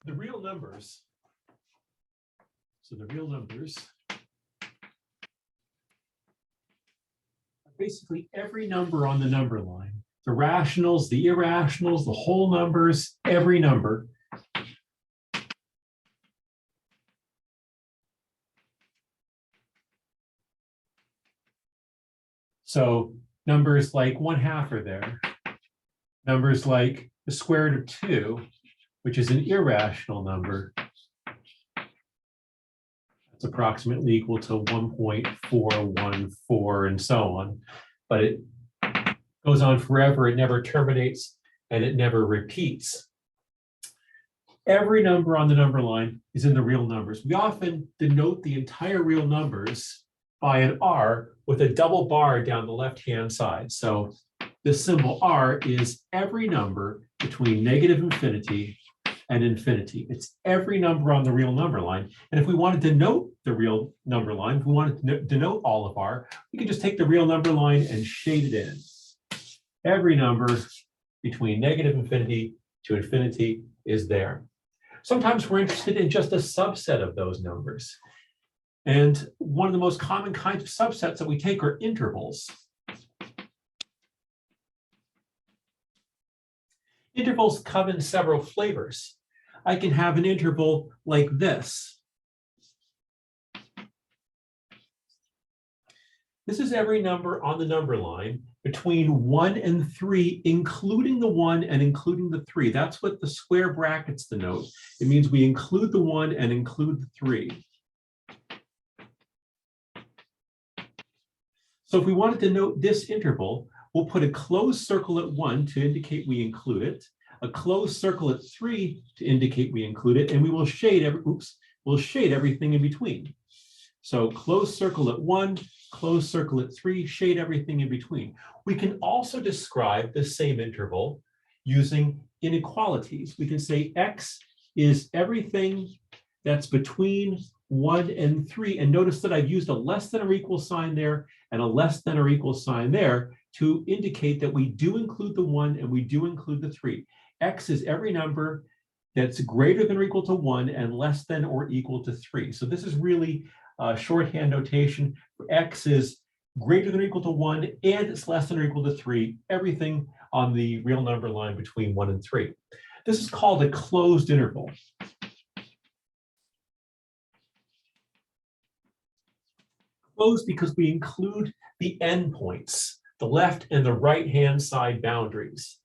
the real numbers. So the real numbers are basically every number on the number line. The rationals, the irrationals, the whole numbers, every number. So numbers like 1/2 are there. Numbers like the square root of 2, which is an irrational number. It's approximately equal to 1.414 and so on. But it goes on forever, it never terminates, and it never repeats. Every number on the number line is in the real numbers. We often denote the entire real numbers by an R with a double bar down the left-hand side. So this symbol R is every number between -infinity and infinity. It's every number on the real number line. And if we wanted to denote the real number line, if we wanted to denote all of R, we can just take the real number line and shade it in. Every number between -infinity to infinity is there. Sometimes we're interested in just a subset of those numbers. And one of the most common kinds of subsets that we take are intervals. Intervals come in several flavors. I can have an interval like this. This is every number on the number line between 1 and 3, including the 1 and including the 3. That's what the square brackets denote. It means we include the 1 and include the 3. So if we wanted to note this interval, we'll put a closed circle at 1 to indicate we include it, a closed circle at 3 to indicate we include it, and we will shade everything in between. So closed circle at 1, closed circle at 3, shade everything in between. We can also describe the same interval using inequalities. We can say X is everything that's between 1 and 3. And notice that I've used a less than or equal sign there and a less than or equal sign there to indicate that we do include the 1 and we do include the 3. X is every number that's greater than or equal to 1 and less than or equal to 3. So this is really shorthand notation for X is greater than or equal to 1 and it's less than or equal to 3, everything on the real number line between 1 and 3. This is called a closed interval. Closed because we include the endpoints, the left and the right-hand side boundaries.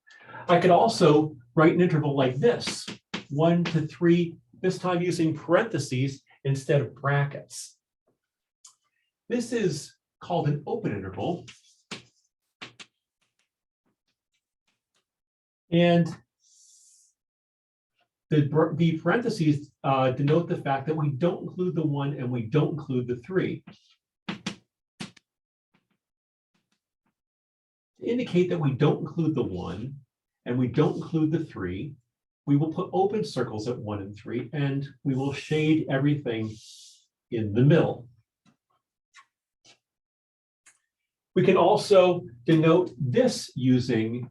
I could also write an interval like this, 1 to 3, this time using parentheses instead of brackets. This is called an open interval. And the parentheses denote the fact that we don't include the 1 and we don't include the 3. To indicate that we don't include the 1 and we don't include the 3, we will put open circles at 1 and 3, and we will shade everything in the middle. We can also denote this using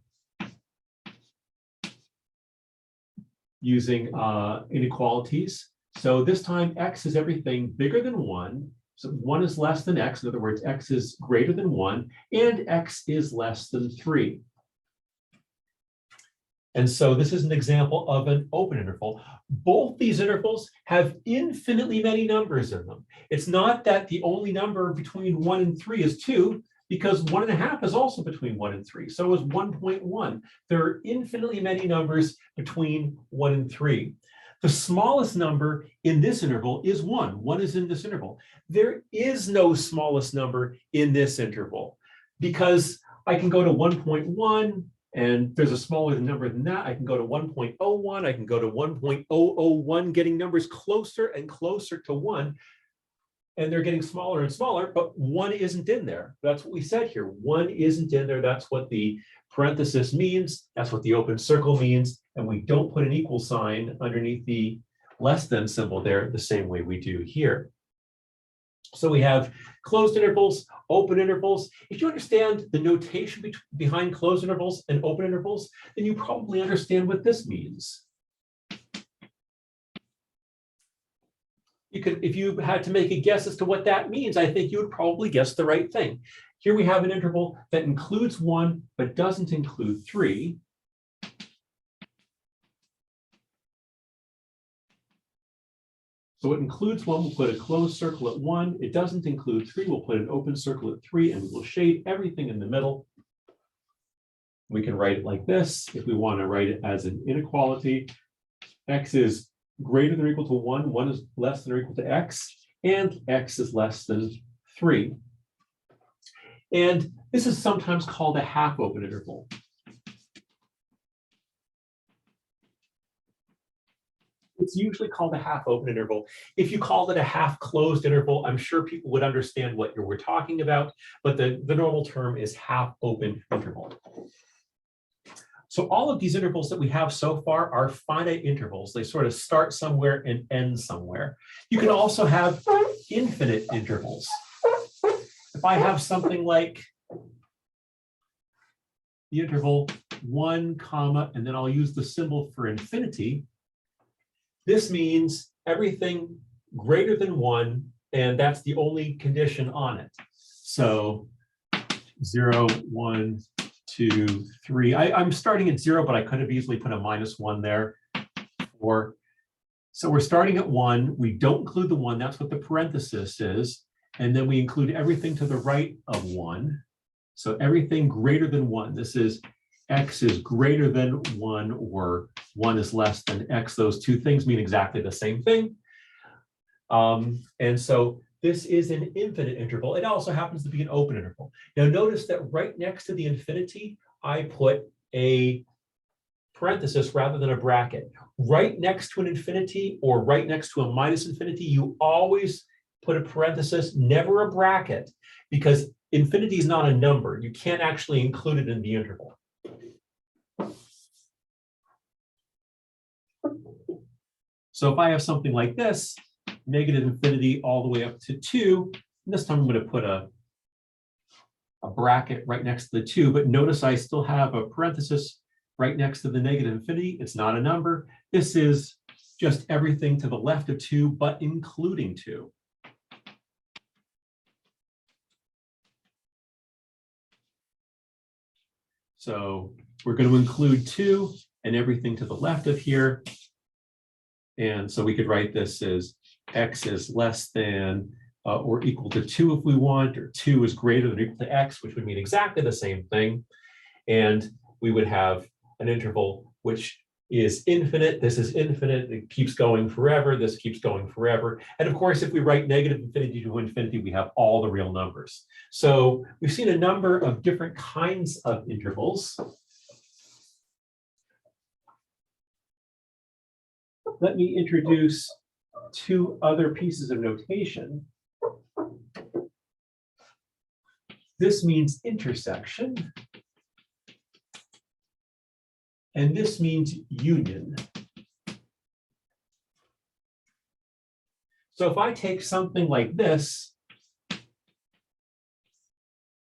inequalities. So this time X is everything bigger than 1. So 1 is less than X. In other words, X is greater than 1, and X is less than 3. And so this is an example of an open interval. Both these intervals have infinitely many numbers in them. It's not that the only number between 1 and 3 is 2, because 1.5 is also between 1 and 3. So is 1.1. There are infinitely many numbers between 1 and 3. The smallest number in this interval is 1. 1 is in this interval. There is no smallest number in this interval because I can go to 1.1 and there's a smaller number than that. I can go to 1.01. I can go to 1.001, getting numbers closer and closer to 1. And they're getting smaller and smaller, but 1 isn't in there. That's what we said here. 1 isn't in there. That's what the parenthesis means. That's what the open circle means. And we don't put an equal sign underneath the less than symbol there the same way we do here. So we have closed intervals, open intervals. If you understand the notation behind closed intervals and open intervals, then you probably understand what this means. You could, if you had to make a guess as to what that means, I think you would probably guess the right thing. Here we have an interval that includes 1, but doesn't include 3. So it includes 1, we'll put a closed circle at 1. It doesn't include 3, we'll put an open circle at 3, and we will shade everything in the middle. We can write it like this. If we want to write it as an inequality, x is greater than or equal to 1, 1 is less than or equal to x, and x is less than 3. And this is sometimes called a half open interval. It's usually called a half open interval. If you called it a half closed interval, I'm sure people would understand what we're talking about, but the normal term is half open interval. So all of these intervals that we have so far are finite intervals. They sort of start somewhere and end somewhere. You can also have infinite intervals. If I have something like the interval 1, comma, and then I'll use the symbol for infinity, this means everything greater than 1, and that's the only condition on it. So 0, 1, 2, 3. I'm starting at 0, but I could have easily put a -1 there. So we're starting at 1. We don't include the 1. That's what the parenthesis is. And then we include everything to the right of 1. So everything greater than 1. This is x is greater than 1 or 1 is less than x. Those two things mean exactly the same thing. And so this is an infinite interval. It also happens to be an open interval. Now notice that right next to the infinity, I put a parenthesis rather than a bracket. Right next to an infinity or right next to a minus infinity, you always put a parenthesis, never a bracket, because infinity is not a number. You can't actually include it in the interval. So if I have something like this, negative infinity all the way up to 2, this time I'm going to put a bracket right next to the 2, but notice I still have a parenthesis right next to the negative infinity. It's not a number. This is just everything to the left of 2, but including 2. So we're going to include 2 and everything to the left of here. And so we could write this as x is less than or equal to 2 if we want, or 2 is greater than or equal to x, which would mean exactly the same thing. And we would have an interval which is infinite. This is infinite. It keeps going forever. This keeps going forever. And of course, if we write negative infinity to infinity, we have all the real numbers. So we've seen a number of different kinds of intervals. Let me introduce 2 other pieces of notation. This means intersection, and this means union. So if I take something like this,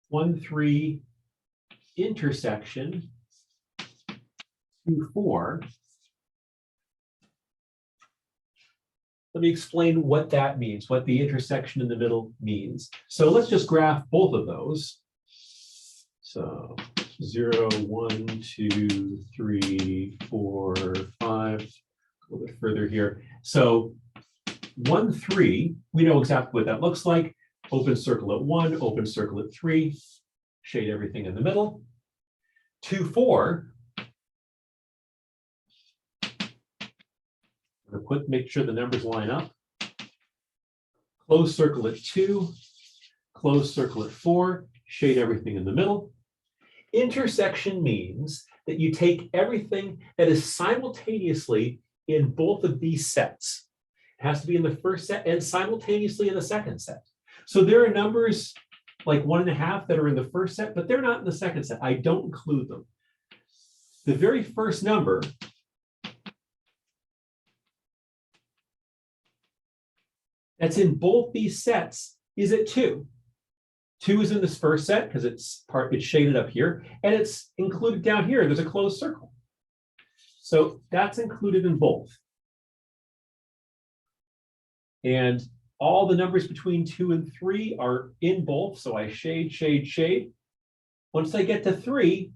1, 3, intersection, 2, 4, let me explain what that means, what the intersection in the middle means. So let's just graph both of those. So 0, 1, 2, 3, 4, 5, a little bit further here. So 1, 3, we know exactly what that looks like. Open circle at 1, open circle at 3, shade everything in the middle. 2, 4, make sure the numbers line up. Closed circle at 2, closed circle at 4, shade everything in the middle. Intersection means that you take everything that is simultaneously in both of these sets. It has to be in the first set and simultaneously in the second set. So there are numbers like 1.5 that are in the first set, but they're not in the second set. I don't include them. The very first number that's in both these sets is at 2. 2 is in this first set because it's shaded up here, and it's included down here. There's a closed circle. So that's included in both. And all the numbers between 2 and 3 are in both. So I shade, shade, shade. Once I get to 3,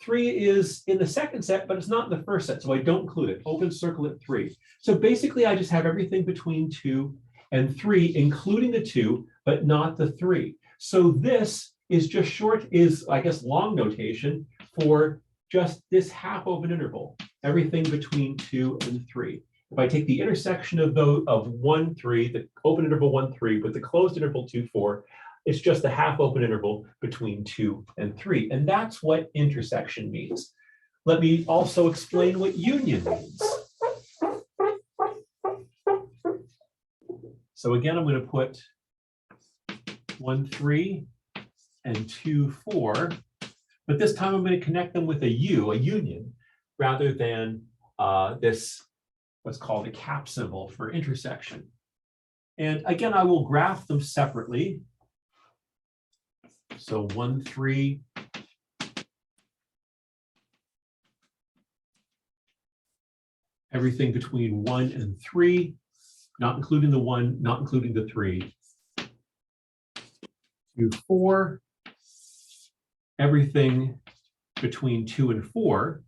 3 is in the second set, but it's not in the first set. So I don't include it. Open circle at 3. So basically, I just have everything between 2 and 3, including the 2, but not the 3. So this is just short, is I guess long notation for just this half open interval, everything between 2 and 3. If I take the intersection of those of 1, 3, the open interval 1, 3 with the closed interval 2, 4, it's just a half open interval between 2 and 3. And that's what intersection means. Let me also explain what union means. So again, I'm going to put 1, 3 and 2, 4, but this time I'm going to connect them with a U, a union, rather than this, what's called a cap symbol for intersection. And again, I will graph them separately. So 1, 3, everything between 1 and 3, not including the 1, not including the 3. 2, 4, everything between 2 and 4.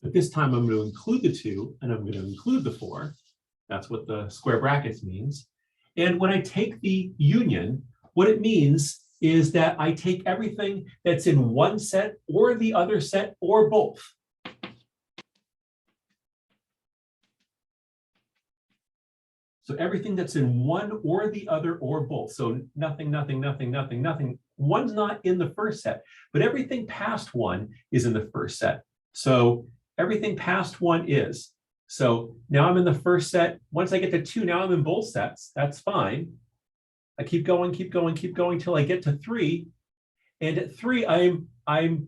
But this time I'm going to include the 2 and I'm going to include the 4. That's what the square brackets means. And when I take the union, what it means is that I take everything that's in one set or the other set or both. So everything that's in one or the other or both. So nothing, nothing, nothing, nothing, nothing. One's not in the first set, but everything past 1 is in the first set. So everything past 1 is. So now I'm in the first set. Once I get to 2, now I'm in both sets. That's fine. I keep going, keep going, keep going till I get to 3. And at 3, I'm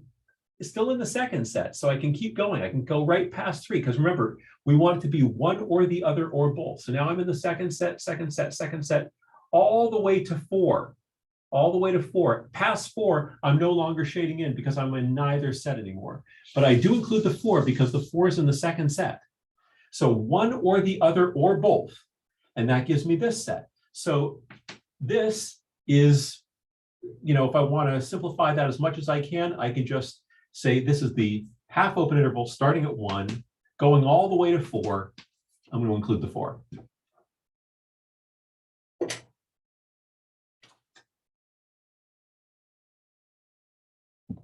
still in the second set. So I can keep going. I can go right past 3. Because remember, we want it to be one or the other or both. So now I'm in the second set, second set, second set, all the way to 4. All the way to 4. Past 4, I'm no longer shading in because I'm in neither set anymore. But I do include the 4 because the 4 is in the second set. So one or the other or both. And that gives me this set. So this is, if I want to simplify that as much as I can just say this is the half open interval starting at 1, going all the way to 4. I'm going to include the 4.